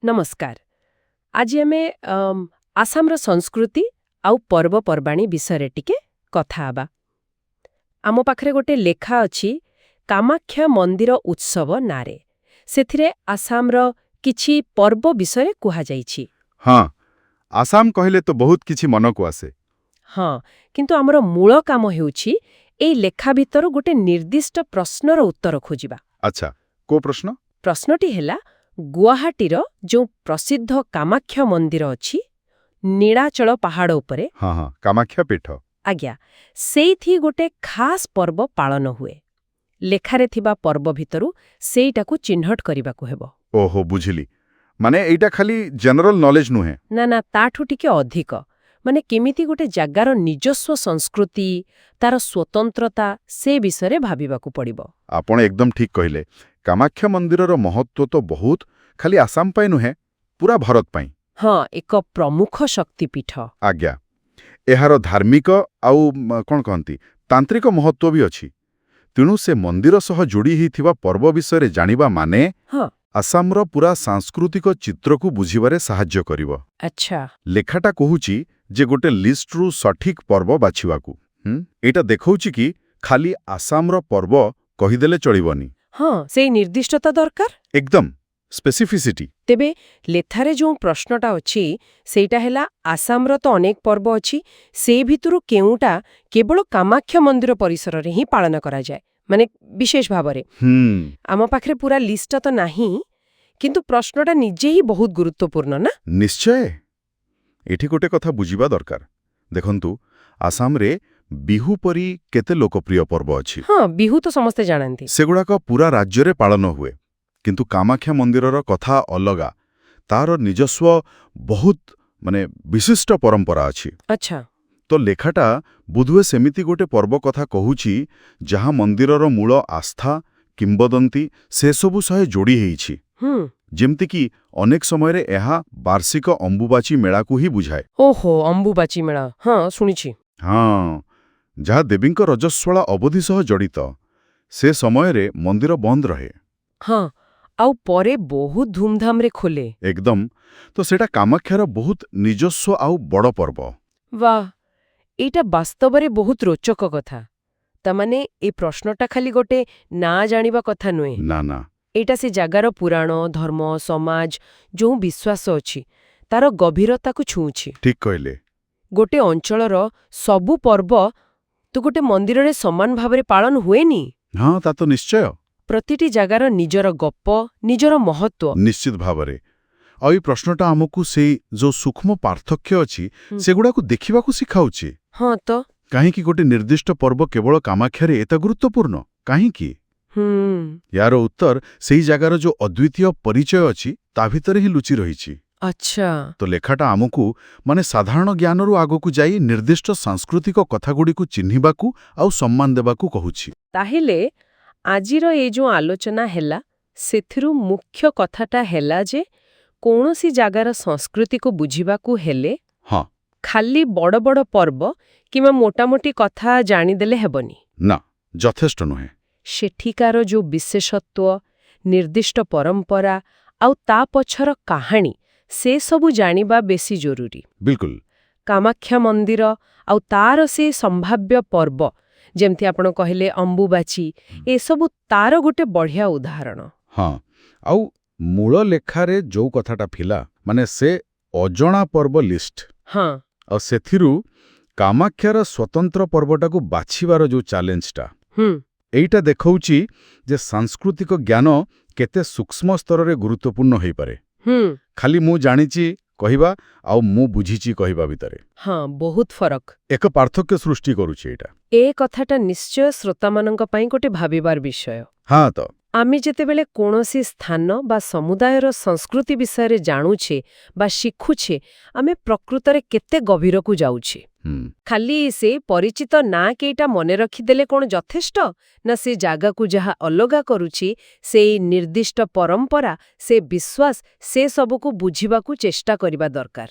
नमस्कार। आज आमे आसामर संस्कृति आउ पर्वपर्वाणी विषय टिके कथा हबा। आमो पाखरे गोटे लेखा अछि कामाख्या मंदिर उत्सव नारे। सेथिरे आसामर किछि पर्व विषय कुहा जाइछि। हाँ, आसाम कहले तो बहुत किछि मनकु आसे। हाँ, किंतु आमर मूल काम हेउछि एई लेखा भितर गोटे निर्दिष्ट प्रश्नर उत्तर खोजिबा। अच्छा, को प्रश्न? प्रश्नटी हेला गुवाहाटीर जो प्रसिद्ध कामाख्या मंदिर अछि नीलाचल पहाड़ उपरे। हाँ, कामाख्या पीठ। आज्ञा सेइथि गोटे खास पर्व पालन हुए। लेखारे थिबा पर्व भितरु सेइटाकु चिन्हट करिबाकु हेबो। ओहो, बुझिली। माने एइटा खाली जनरल नॉलेज नुहे। ना ताठु टिके अधिक। माने केमिति गोटे जागार निजस्व संस्कृति तार स्वतंत्रता से विषय भाबिबाकु पड़िबो। आपण एकदम ठीक कहिले। कामाख्या मंदिरर महत्व तो बहुत खाली आसाम पाई नुहे, पूरा भारत पाई। हाँ, एक प्रमुख शक्तिपीठ। आज्ञा एहार धार्मिक आउ कोन कहंती तांत्रिक महत्व भी अछि। तेणु से मंदिर सह जोड़ी हिथिबा पर्व विषय जानिबा माने हाँ, आसामर पूरा सांस्कृतिक चित्र को बुझिबारे साहाय्य करिवो। अच्छा। लेखाटा कहूची जे गोटे लिस्टरू सठिक पर्व बाछिवाकू। एटा देखौची कि खाली आसामर पर्व कहिदेले चलिबनी। हाँ, से निर्दिष्टता दरकार। एकदम स्पेसिफिसिटी। तेबे लेथारे जो प्रश्नटा अछि सेटा हेला आसामर तो अनेक पर्व अछि, से भितरु केउटा केवल कामाख्या मंदिर परिसर रे ही पालन करा जाय, माने विशेष भाबरे। आम पाखरे पूरा लिस्ट तो नाही, किंतु प्रश्नटा निजे ही बहुत गुरुत्वपूर्ण ना। निश्चय एठी गोटे कथा बुझिबा दरकार। देखंतु आसाम रे बिहू परी केते लोकप्रिय पर्व अछि। हाँ, बिहू तो समस्ते जानନ୍ତି। सेगुड़ाक पूरा राज्य रे पालन हुए, किंतु कामाख्या मंदिरर कथा अलगा। तार निजस्व बहुत माने विशिष्ट परंपरा अछि। अच्छा। तो लेखाटा बुधुए सेमिति गोटे पर्व कथा कहूची जहाँ मंदिरर मूल आस्था किंबदंती से सबु सहे जोड़ी हेइछि। जेमति कि अनेक समय रे एहा वार्षिक अंबुबाची मेला को ही बुझाए। ओहो, अंबुबाची मेला। हाँ, सुनिछि। हाँ, जहाँ देवींक रजस्वला अवधि सह जड़ित। से समय रे मंदिर बंद रहे। हाँ, आउ परे बहुत धूमधाम रे खोले। एकदम। तो सेटा कामाख्यार बहुत निजस्व आउ बड़ पर्व। वाह, एटा वास्तवरे बहुत रोचक कथा। तमाने ए प्रश्नटा खाली गोटे ना जानिबा कथा नुए। ना एटा से जागार पुराण धर्म समाज जो विश्वास अछि तार गभीरता को छुउछि। ठीक कहले। गोटे अंचलर सबु पर्व तो गोटे मंदिर रे समान भावरे पालन हुएनी। हाँ, ता तो निश्चय। प्रतिटी जागार निजर गप्प निजर महत्व। निश्चित भावरे। आ ई प्रश्नटा हमकु से जो सूक्ष्म पार्थक्य अछि सेगुड़ा को देखिबाकू सिखाउछि। हाँ तो काहेकि गोटे निर्दिष्ट पर्व केवल कामाख्यारे एता गुरुत्वपूर्ण काहेकि? यार उत्तर सेही जागार जो अद्वितीय परिचय अछि ता भितरे ही लुचि रहिछि। अच्छा। तो लेखाटा आमकू माने साधारण ज्ञानरू आगकू जाई निर्दिष्ट सांस्कृतिक कथागुड़िकू चिन्हिबाकू आउ सम्मान देबाकू कहुछि। ताहेले आजिर ए जो आलोचना हेला सेथिरु मुख्य कथाटा हेला जे कौनसी जागार संस्कृति को बुझिबाकू हेले हाँ, खाली बड़ बड़ पर्व किमा मोटामोटी कथा जानिदेले हेबनी ना, यथेष्ट नुहे। सेठिकार जो विशेषत्व निर्दिष्ट परंपरा आउ ता पछर कहानी से सबु जानिबा बेसी जरूरी। बिल्कुल। कामाख्या मंदिर आउ तार से संभाव्य पर्व जेमति आपण कहले अंबुबाची ए सबु तार गोटे बढ़िया उदाहरण। हाँ, आउ मूल लेखारे जो कथाटा फिला माने से अजणा पर्व लिस्ट। हाँ, और सेथिरु कामाख्यार स्वतंत्र पर्वटाकू बाछिबार जो चैलेंजटा एइटा देखौची जे सांस्कृतिक ज्ञान केते सूक्ष्म स्तर रे गुरुत्वपूर्ण होई पारे। खाली मु जानिची कहिबा आउ मु बुझिची कहिबा भितरे। हाँ, बहुत फरक। एक पार्थक्य सृष्टि करूची एटा। ए कथाटा निश्चय श्रोतामानंक पई गोटे भाबिबार विषय। हाँ तो आमी जेतेबेले कोनोसी स्थान बा समुदायर संस्कृति विषय जाणुछे बा शिखुछे आमे प्रकृतरे केते गभीरकू जाउछे। खाली से परिचित ना केइटा मने रखिदेले कोन यथेष्ट ना से जागाकू जहा अलगा करूची से निर्दिष्ट परंपरा से विश्वास से सबको बुझिबाकू चेष्टा करिबा दरकार।